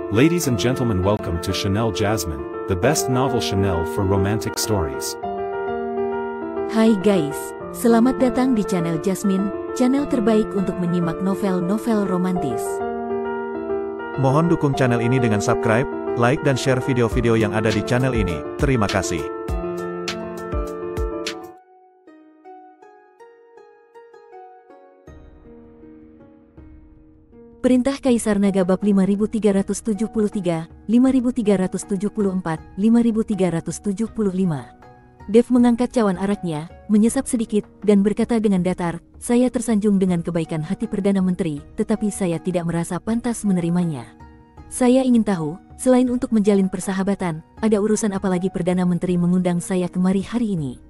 Ladies and gentlemen, welcome to Chanel Jasmine, the best novel Chanel for romantic stories. Hai guys, selamat datang di channel Jasmine, channel terbaik untuk menyimak novel-novel romantis. Mohon dukung channel ini dengan subscribe, like dan share video-video yang ada di channel ini. Terima kasih. Perintah Kaisar Naga bab 5373, 5374, 5375. Dev mengangkat cawan araknya, menyesap sedikit, dan berkata dengan datar, "Saya tersanjung dengan kebaikan hati Perdana Menteri, tetapi saya tidak merasa pantas menerimanya. Saya ingin tahu, selain untuk menjalin persahabatan, ada urusan apa lagi Perdana Menteri mengundang saya kemari hari ini?"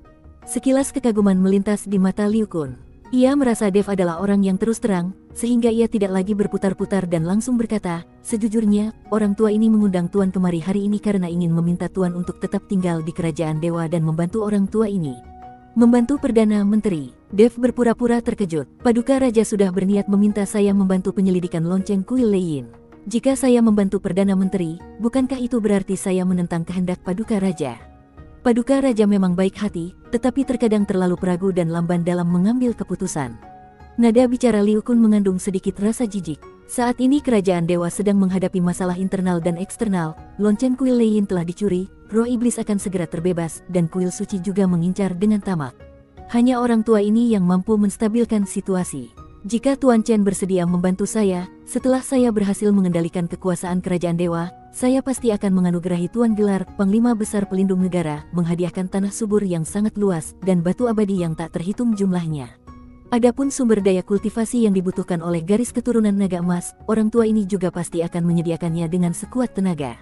Sekilas kekaguman melintas di mata Liu Kun. Ia merasa Dev adalah orang yang terus terang, sehingga ia tidak lagi berputar-putar dan langsung berkata, "Sejujurnya, orang tua ini mengundang Tuan kemari hari ini karena ingin meminta Tuan untuk tetap tinggal di kerajaan dewa dan membantu orang tua ini." Membantu Perdana Menteri. Dev berpura-pura terkejut. Paduka Raja sudah berniat meminta saya membantu penyelidikan lonceng kuil Leiyin. Jika saya membantu Perdana Menteri, bukankah itu berarti saya menentang kehendak Paduka Raja? Paduka Raja memang baik hati, tetapi terkadang terlalu peragu dan lamban dalam mengambil keputusan. Nada bicara Liu Kun mengandung sedikit rasa jijik. Saat ini kerajaan dewa sedang menghadapi masalah internal dan eksternal, lonceng kuil Leiyin telah dicuri, roh iblis akan segera terbebas, dan kuil suci juga mengincar dengan tamak. Hanya orang tua ini yang mampu menstabilkan situasi. Jika Tuan Chen bersedia membantu saya, setelah saya berhasil mengendalikan kekuasaan kerajaan dewa, saya pasti akan menganugerahi Tuan gelar Panglima Besar Pelindung Negara, menghadiahkan tanah subur yang sangat luas, dan batu abadi yang tak terhitung jumlahnya. Adapun sumber daya kultivasi yang dibutuhkan oleh garis keturunan naga emas, orang tua ini juga pasti akan menyediakannya dengan sekuat tenaga.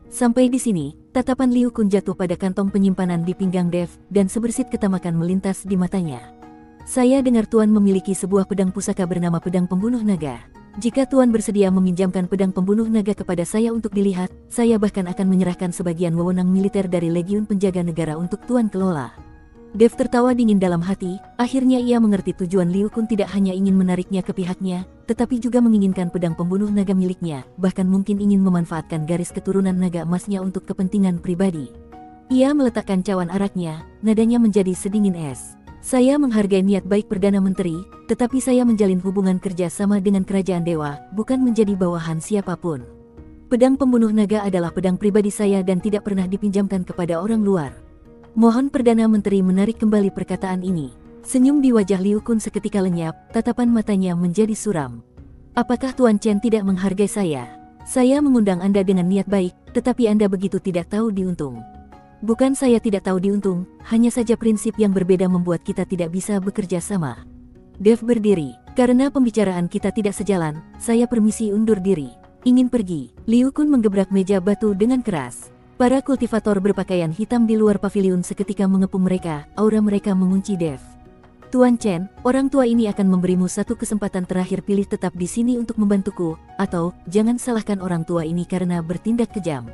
Sampai di sini, tatapan Liu Kun jatuh pada kantong penyimpanan di pinggang Dev, dan sebersit ketamakan melintas di matanya. "Saya dengar Tuan memiliki sebuah pedang pusaka bernama Pedang Pembunuh Naga. Jika Tuan bersedia meminjamkan pedang pembunuh naga kepada saya untuk dilihat, saya bahkan akan menyerahkan sebagian wewenang militer dari Legiun Penjaga Negara untuk Tuan kelola." Dev tertawa dingin dalam hati, akhirnya ia mengerti tujuan Liu Kun tidak hanya ingin menariknya ke pihaknya, tetapi juga menginginkan pedang pembunuh naga miliknya, bahkan mungkin ingin memanfaatkan garis keturunan naga emasnya untuk kepentingan pribadi. Ia meletakkan cawan araknya, nadanya menjadi sedingin es. "Saya menghargai niat baik Perdana Menteri, tetapi saya menjalin hubungan kerja sama dengan kerajaan dewa, bukan menjadi bawahan siapapun. Pedang pembunuh naga adalah pedang pribadi saya dan tidak pernah dipinjamkan kepada orang luar." Mohon Perdana Menteri menarik kembali perkataan ini. Senyum di wajah Liu Kun seketika lenyap, tatapan matanya menjadi suram. "Apakah Tuan Chen tidak menghargai saya? Saya mengundang Anda dengan niat baik, tetapi Anda begitu tidak tahu diuntung." "Bukan saya tidak tahu diuntung, hanya saja prinsip yang berbeda membuat kita tidak bisa bekerja sama." Dev berdiri. "Karena pembicaraan kita tidak sejalan, saya permisi undur diri. Ingin pergi." Liu Kun menggebrak meja batu dengan keras. Para kultivator berpakaian hitam di luar paviliun seketika mengepung mereka, aura mereka mengunci Dev. "Tuan Chen, orang tua ini akan memberimu satu kesempatan terakhir, pilih tetap di sini untuk membantuku, atau jangan salahkan orang tua ini karena bertindak kejam."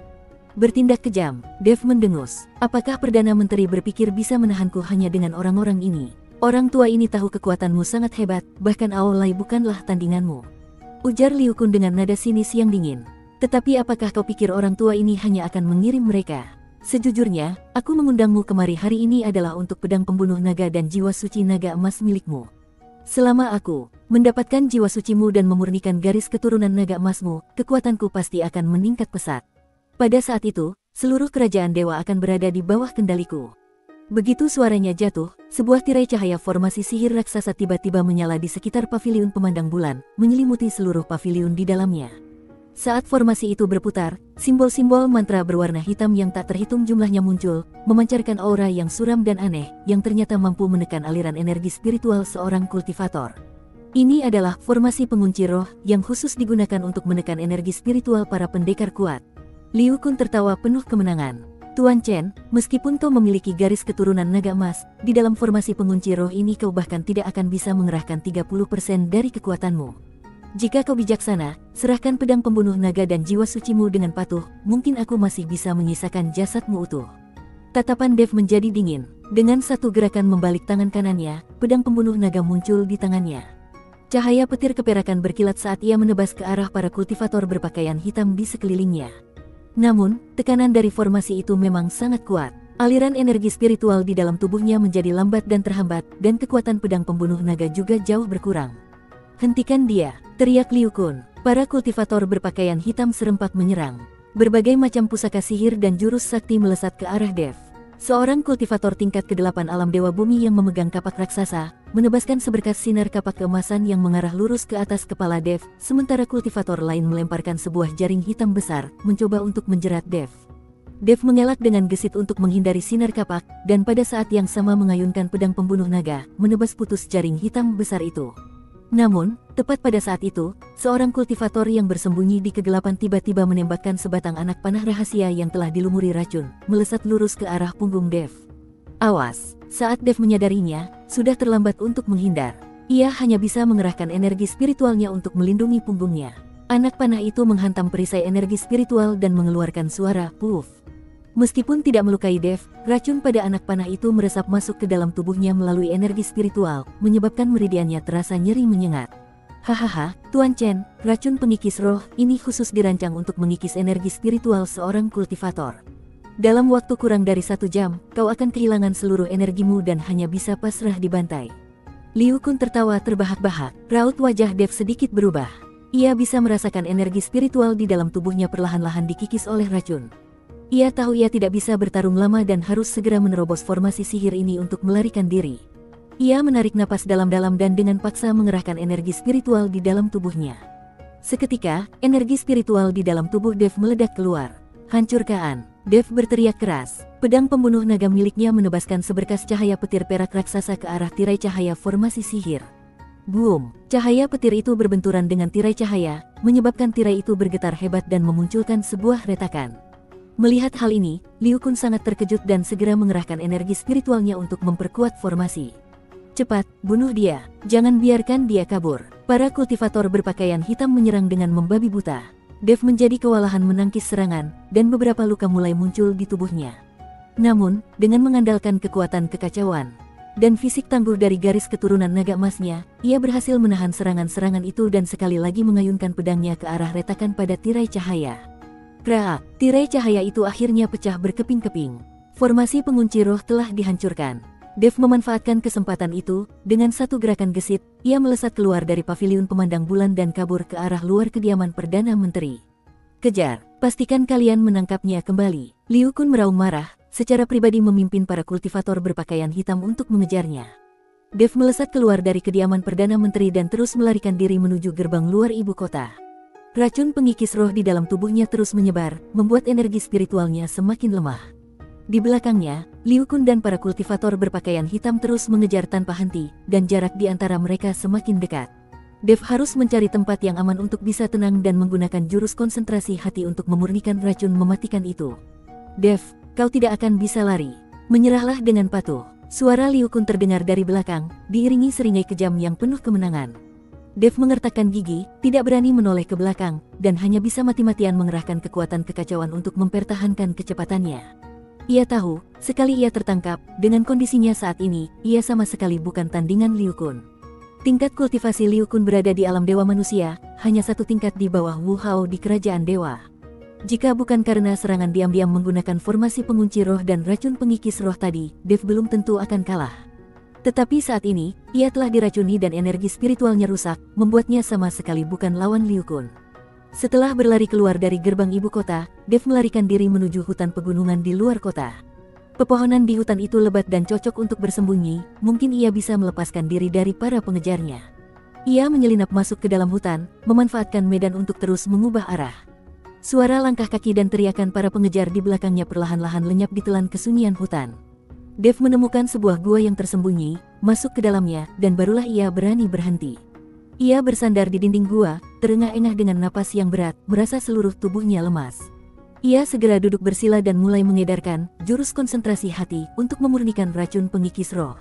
"Bertindak kejam?" Dev mendengus. "Apakah Perdana Menteri berpikir bisa menahanku hanya dengan orang-orang ini? Orang tua ini tahu kekuatanmu sangat hebat, bahkan Aolai bukanlah tandinganmu," ujar Liu Kun dengan nada sinis yang dingin. "Tetapi apakah kau pikir orang tua ini hanya akan mengirim mereka? Sejujurnya, aku mengundangmu kemari hari ini adalah untuk pedang pembunuh naga dan jiwa suci naga emas milikmu. Selama aku mendapatkan jiwa sucimu dan memurnikan garis keturunan naga emasmu, kekuatanku pasti akan meningkat pesat. Pada saat itu, seluruh kerajaan dewa akan berada di bawah kendaliku." Begitu suaranya jatuh, sebuah tirai cahaya formasi sihir raksasa tiba-tiba menyala di sekitar paviliun pemandang bulan, menyelimuti seluruh paviliun di dalamnya. Saat formasi itu berputar, simbol-simbol mantra berwarna hitam yang tak terhitung jumlahnya muncul, memancarkan aura yang suram dan aneh, yang ternyata mampu menekan aliran energi spiritual seorang kultivator. Ini adalah formasi pengunci roh, yang khusus digunakan untuk menekan energi spiritual para pendekar kuat. Liu Kun tertawa penuh kemenangan. "Tuan Chen, meskipun kau memiliki garis keturunan naga emas, di dalam formasi pengunci roh ini kau bahkan tidak akan bisa mengerahkan 30% dari kekuatanmu. Jika kau bijaksana, serahkan pedang pembunuh naga dan jiwa sucimu dengan patuh, mungkin aku masih bisa menyisakan jasadmu utuh." Tatapan Dev menjadi dingin. Dengan satu gerakan membalik tangan kanannya, pedang pembunuh naga muncul di tangannya. Cahaya petir keperakan berkilat saat ia menebas ke arah para kultivator berpakaian hitam di sekelilingnya. Namun, tekanan dari formasi itu memang sangat kuat. Aliran energi spiritual di dalam tubuhnya menjadi lambat dan terhambat, dan kekuatan pedang pembunuh naga juga jauh berkurang. "Hentikan dia!" teriak Liu Kun. Para kultivator berpakaian hitam serempak menyerang. Berbagai macam pusaka sihir dan jurus sakti melesat ke arah Dev. Seorang kultivator tingkat ke-8 alam dewa bumi yang memegang kapak raksasa, menebaskan seberkas sinar kapak keemasan yang mengarah lurus ke atas kepala Dev, sementara kultivator lain melemparkan sebuah jaring hitam besar, mencoba untuk menjerat Dev. Dev mengelak dengan gesit untuk menghindari sinar kapak, dan pada saat yang sama mengayunkan pedang pembunuh naga, menebas putus jaring hitam besar itu. Namun, tepat pada saat itu, seorang kultivator yang bersembunyi di kegelapan tiba-tiba menembakkan sebatang anak panah rahasia yang telah dilumuri racun, melesat lurus ke arah punggung Dev. Awas! Saat Dev menyadarinya, sudah terlambat untuk menghindar. Ia hanya bisa mengerahkan energi spiritualnya untuk melindungi punggungnya. Anak panah itu menghantam perisai energi spiritual dan mengeluarkan suara "puff". Meskipun tidak melukai Dev, racun pada anak panah itu meresap masuk ke dalam tubuhnya melalui energi spiritual, menyebabkan meridiannya terasa nyeri menyengat. "Hahaha, Tuan Chen, racun pengikis roh ini khusus dirancang untuk mengikis energi spiritual seorang kultivator. Dalam waktu kurang dari 1 jam, kau akan kehilangan seluruh energimu dan hanya bisa pasrah dibantai." Liu Kun tertawa terbahak-bahak. Raut wajah Dev sedikit berubah. Ia bisa merasakan energi spiritual di dalam tubuhnya perlahan-lahan dikikis oleh racun. Ia tahu ia tidak bisa bertarung lama dan harus segera menerobos formasi sihir ini untuk melarikan diri. Ia menarik napas dalam-dalam dan dengan paksa mengerahkan energi spiritual di dalam tubuhnya. Seketika, energi spiritual di dalam tubuh Dev meledak keluar. "Hancurkan!" Dev berteriak keras. Pedang pembunuh naga miliknya menebaskan seberkas cahaya petir perak raksasa ke arah tirai cahaya formasi sihir. Boom! Cahaya petir itu berbenturan dengan tirai cahaya, menyebabkan tirai itu bergetar hebat dan memunculkan sebuah retakan. Melihat hal ini, Liu Kun sangat terkejut dan segera mengerahkan energi spiritualnya untuk memperkuat formasi. "Cepat, bunuh dia. Jangan biarkan dia kabur." Para kultivator berpakaian hitam menyerang dengan membabi buta. Dev menjadi kewalahan menangkis serangan, dan beberapa luka mulai muncul di tubuhnya. Namun, dengan mengandalkan kekuatan kekacauan dan fisik tangguh dari garis keturunan naga emasnya, ia berhasil menahan serangan-serangan itu dan sekali lagi mengayunkan pedangnya ke arah retakan pada tirai cahaya. Krak! Tirai cahaya itu akhirnya pecah berkeping-keping. Formasi pengunci roh telah dihancurkan. Dev memanfaatkan kesempatan itu, dengan satu gerakan gesit, ia melesat keluar dari paviliun pemandang bulan dan kabur ke arah luar kediaman Perdana Menteri. "Kejar! Pastikan kalian menangkapnya kembali." Liu Kun meraung marah, secara pribadi memimpin para kultivator berpakaian hitam untuk mengejarnya. Dev melesat keluar dari kediaman Perdana Menteri dan terus melarikan diri menuju gerbang luar ibu kota. Racun pengikis roh di dalam tubuhnya terus menyebar, membuat energi spiritualnya semakin lemah. Di belakangnya, Liu Kun dan para kultivator berpakaian hitam terus mengejar tanpa henti, dan jarak di antara mereka semakin dekat. Dev harus mencari tempat yang aman untuk bisa tenang dan menggunakan jurus konsentrasi hati untuk memurnikan racun mematikan itu. "Dev, kau tidak akan bisa lari. Menyerahlah dengan patuh." Suara Liu Kun terdengar dari belakang, diiringi seringai kejam yang penuh kemenangan. Dev mengertakkan gigi, tidak berani menoleh ke belakang, dan hanya bisa mati-matian mengerahkan kekuatan kekacauan untuk mempertahankan kecepatannya. Ia tahu, sekali ia tertangkap, dengan kondisinya saat ini, ia sama sekali bukan tandingan Liu Kun. Tingkat kultivasi Liu Kun berada di alam dewa manusia, hanya 1 tingkat di bawah Wu Hao di kerajaan dewa. Jika bukan karena serangan diam-diam menggunakan formasi pengunci roh dan racun pengikis roh tadi, Dev belum tentu akan kalah. Tetapi saat ini, ia telah diracuni dan energi spiritualnya rusak, membuatnya sama sekali bukan lawan Liu Kun. Setelah berlari keluar dari gerbang ibu kota, Dev melarikan diri menuju hutan pegunungan di luar kota. Pepohonan di hutan itu lebat dan cocok untuk bersembunyi, mungkin ia bisa melepaskan diri dari para pengejarnya. Ia menyelinap masuk ke dalam hutan, memanfaatkan medan untuk terus mengubah arah. Suara langkah kaki dan teriakan para pengejar di belakangnya perlahan-lahan lenyap ditelan kesunyian hutan. Dev menemukan sebuah gua yang tersembunyi, masuk ke dalamnya, dan barulah ia berani berhenti. Ia bersandar di dinding gua, terengah-engah dengan napas yang berat, merasa seluruh tubuhnya lemas. Ia segera duduk bersila dan mulai mengedarkan jurus konsentrasi hati untuk memurnikan racun pengikis roh.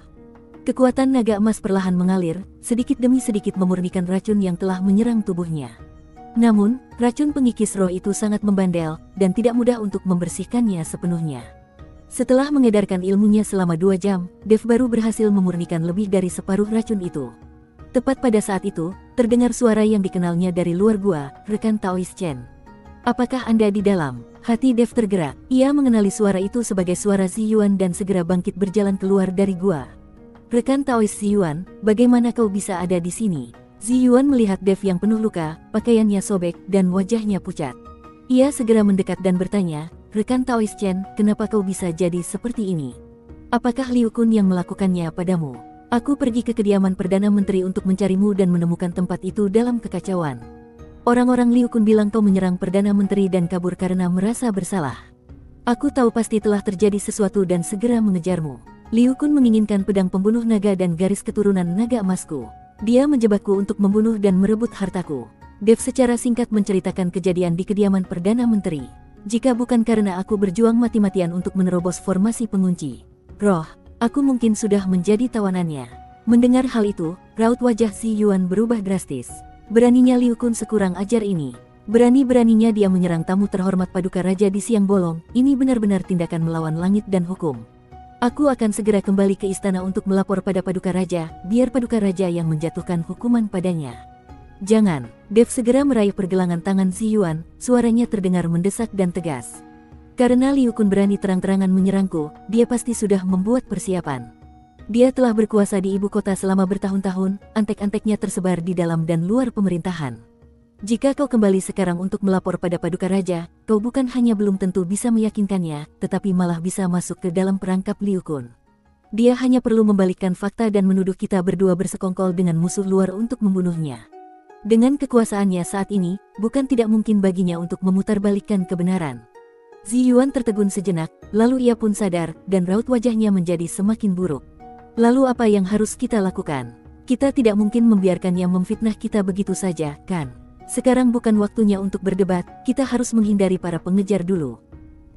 Kekuatan naga emas perlahan mengalir, sedikit demi sedikit memurnikan racun yang telah menyerang tubuhnya. Namun, racun pengikis roh itu sangat membandel, dan tidak mudah untuk membersihkannya sepenuhnya. Setelah mengedarkan ilmunya selama 2 jam, Dev baru berhasil memurnikan lebih dari separuh racun itu. Tepat pada saat itu, terdengar suara yang dikenalnya dari luar gua, rekan Taois Chen. Apakah Anda di dalam? Hati Dev tergerak. Ia mengenali suara itu sebagai suara Ziyuan dan segera bangkit berjalan keluar dari gua. Rekan Taois Ziyuan, bagaimana kau bisa ada di sini? Ziyuan melihat Dev yang penuh luka, pakaiannya sobek, dan wajahnya pucat. Ia segera mendekat dan bertanya, rekan Taois Chen, kenapa kau bisa jadi seperti ini? Apakah Liu Kun yang melakukannya padamu? Aku pergi ke kediaman Perdana Menteri untuk mencarimu dan menemukan tempat itu dalam kekacauan. Orang-orang Liu Kun bilang kau menyerang Perdana Menteri dan kabur karena merasa bersalah. Aku tahu pasti telah terjadi sesuatu dan segera mengejarmu. Liu Kun menginginkan pedang pembunuh naga dan garis keturunan naga emasku. Dia menjebakku untuk membunuh dan merebut hartaku. Dev secara singkat menceritakan kejadian di kediaman Perdana Menteri. Jika bukan karena aku berjuang mati-matian untuk menerobos formasi pengunci roh, aku mungkin sudah menjadi tawanannya. Mendengar hal itu, raut wajah Ziyuan berubah drastis. Beraninya Liu Kun sekurang ajar ini. Berani-beraninya dia menyerang tamu terhormat Paduka Raja di siang bolong. Ini benar-benar tindakan melawan langit dan hukum. Aku akan segera kembali ke istana untuk melapor pada Paduka Raja, biar Paduka Raja yang menjatuhkan hukuman padanya. Jangan, Dev segera meraih pergelangan tangan Ziyuan, suaranya terdengar mendesak dan tegas. Karena Liu Kun berani terang-terangan menyerangku, dia pasti sudah membuat persiapan. Dia telah berkuasa di ibu kota selama bertahun-tahun, antek-anteknya tersebar di dalam dan luar pemerintahan. Jika kau kembali sekarang untuk melapor pada Paduka Raja, kau bukan hanya belum tentu bisa meyakinkannya, tetapi malah bisa masuk ke dalam perangkap Liu Kun. Dia hanya perlu membalikkan fakta dan menuduh kita berdua bersekongkol dengan musuh luar untuk membunuhnya. Dengan kekuasaannya saat ini, bukan tidak mungkin baginya untuk memutarbalikkan kebenaran. Ziyuan tertegun sejenak, lalu ia pun sadar, dan raut wajahnya menjadi semakin buruk. Lalu apa yang harus kita lakukan? Kita tidak mungkin membiarkannya memfitnah kita begitu saja, kan? Sekarang bukan waktunya untuk berdebat, kita harus menghindari para pengejar dulu.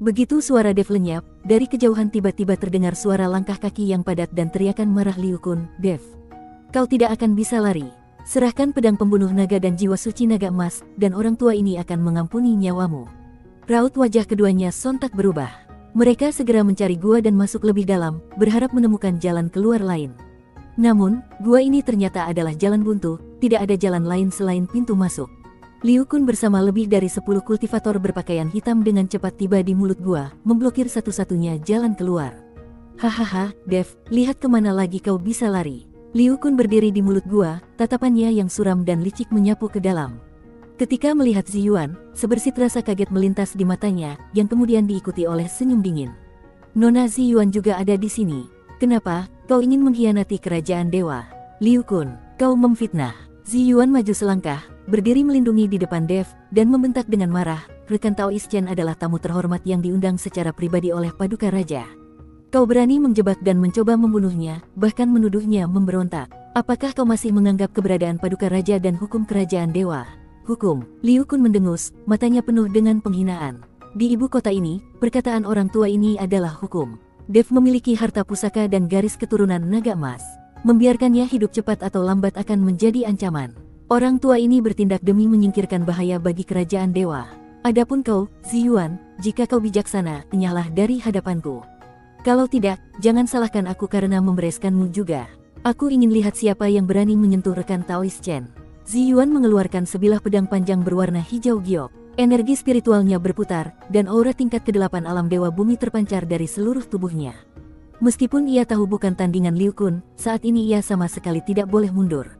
Begitu suara Dev lenyap, dari kejauhan tiba-tiba terdengar suara langkah kaki yang padat dan teriakan marah Liu Kun, Dev. Kau tidak akan bisa lari. Serahkan pedang pembunuh naga dan jiwa suci naga emas, dan orang tua ini akan mengampuni nyawamu. Raut wajah keduanya sontak berubah. Mereka segera mencari gua dan masuk lebih dalam, berharap menemukan jalan keluar lain. Namun, gua ini ternyata adalah jalan buntu, tidak ada jalan lain selain pintu masuk. Liu Kun bersama lebih dari 10 kultivator berpakaian hitam dengan cepat tiba di mulut gua, memblokir satu-satunya jalan keluar. Hahaha, Dev, lihat kemana lagi kau bisa lari. Liu Kun berdiri di mulut gua, tatapannya yang suram dan licik menyapu ke dalam. Ketika melihat Ziyuan, sebersit rasa kaget melintas di matanya, yang kemudian diikuti oleh senyum dingin. Nona Ziyuan juga ada di sini. Kenapa, kau ingin mengkhianati kerajaan dewa? Liu Kun, kau memfitnah. Ziyuan maju selangkah, berdiri melindungi di depan Dev, dan membentak dengan marah, rekan Taois Chen adalah tamu terhormat yang diundang secara pribadi oleh Paduka Raja. Kau berani menjebak dan mencoba membunuhnya, bahkan menuduhnya memberontak. Apakah kau masih menganggap keberadaan Paduka Raja dan hukum kerajaan dewa? Hukum, Liu Kun mendengus, matanya penuh dengan penghinaan. Di ibu kota ini, perkataan orang tua ini adalah hukum. Dev memiliki harta pusaka dan garis keturunan naga emas. Membiarkannya hidup cepat atau lambat akan menjadi ancaman. Orang tua ini bertindak demi menyingkirkan bahaya bagi kerajaan dewa. Adapun kau, Ziyuan, jika kau bijaksana, enyahlah dari hadapanku. Kalau tidak, jangan salahkan aku karena membereskanmu juga. Aku ingin lihat siapa yang berani menyentuh rekan Taois Chen. Ziyuan mengeluarkan sebilah pedang panjang berwarna hijau giok. Energi spiritualnya berputar, dan aura tingkat ke-8 alam dewa bumi terpancar dari seluruh tubuhnya. Meskipun ia tahu bukan tandingan Liu Kun, saat ini ia sama sekali tidak boleh mundur.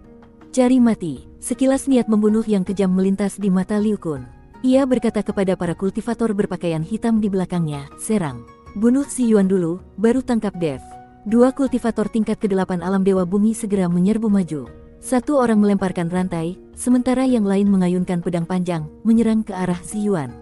Cari mati. Sekilas niat membunuh yang kejam melintas di mata Liu Kun. Ia berkata kepada para kultivator berpakaian hitam di belakangnya, serang. Bunuh Ziyuan dulu, baru tangkap Dev. 2 kultivator tingkat ke-8 alam dewa bumi segera menyerbu maju. Satu orang melemparkan rantai, sementara yang lain mengayunkan pedang panjang, menyerang ke arah Ziyuan.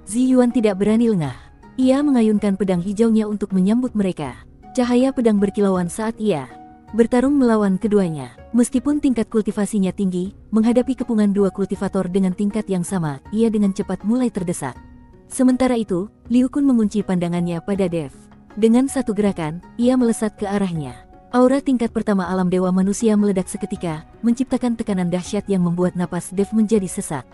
Ziyuan tidak berani lengah. Ia mengayunkan pedang hijaunya untuk menyambut mereka. Cahaya pedang berkilauan saat ia bertarung melawan keduanya. Meskipun tingkat kultivasinya tinggi, menghadapi kepungan 2 kultivator dengan tingkat yang sama, ia dengan cepat mulai terdesak. Sementara itu, Liu Kun mengunci pandangannya pada Dev. Dengan satu gerakan, ia melesat ke arahnya. Aura tingkat pertama alam dewa manusia meledak seketika, menciptakan tekanan dahsyat yang membuat napas Dev menjadi sesak.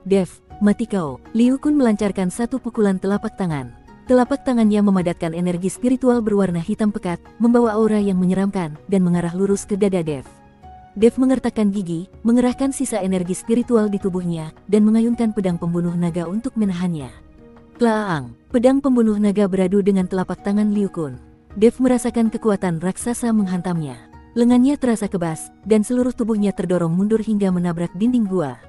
Dev, mati kau. Liu Kun melancarkan satu pukulan telapak tangan. Telapak tangannya memadatkan energi spiritual berwarna hitam pekat, membawa aura yang menyeramkan, dan mengarah lurus ke dada Dev. Dev mengertakkan gigi, mengerahkan sisa energi spiritual di tubuhnya, dan mengayunkan pedang pembunuh naga untuk menahannya. Klaang, pedang pembunuh naga beradu dengan telapak tangan Liu Kun. Dev merasakan kekuatan raksasa menghantamnya. Lengannya terasa kebas, dan seluruh tubuhnya terdorong mundur hingga menabrak dinding gua.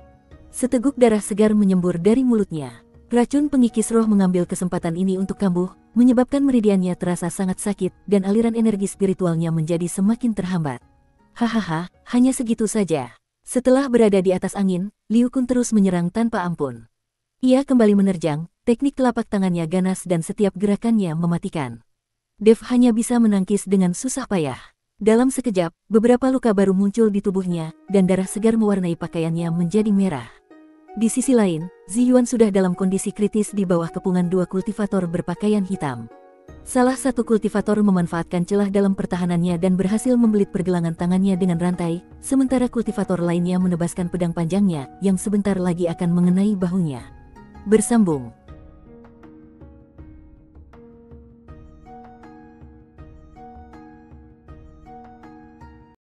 Seteguk darah segar menyembur dari mulutnya. Racun pengikis roh mengambil kesempatan ini untuk kambuh, menyebabkan meridiannya terasa sangat sakit, dan aliran energi spiritualnya menjadi semakin terhambat. Hahaha, hanya segitu saja. Setelah berada di atas angin, Liu Kun terus menyerang tanpa ampun. Ia kembali menerjang, teknik telapak tangannya ganas dan setiap gerakannya mematikan. Dev hanya bisa menangkis dengan susah payah. Dalam sekejap, beberapa luka baru muncul di tubuhnya, dan darah segar mewarnai pakaiannya menjadi merah. Di sisi lain, Ziyuan sudah dalam kondisi kritis di bawah kepungan dua kultivator berpakaian hitam. Salah satu kultivator memanfaatkan celah dalam pertahanannya dan berhasil membelit pergelangan tangannya dengan rantai, sementara kultivator lainnya menebaskan pedang panjangnya yang sebentar lagi akan mengenai bahunya. Bersambung.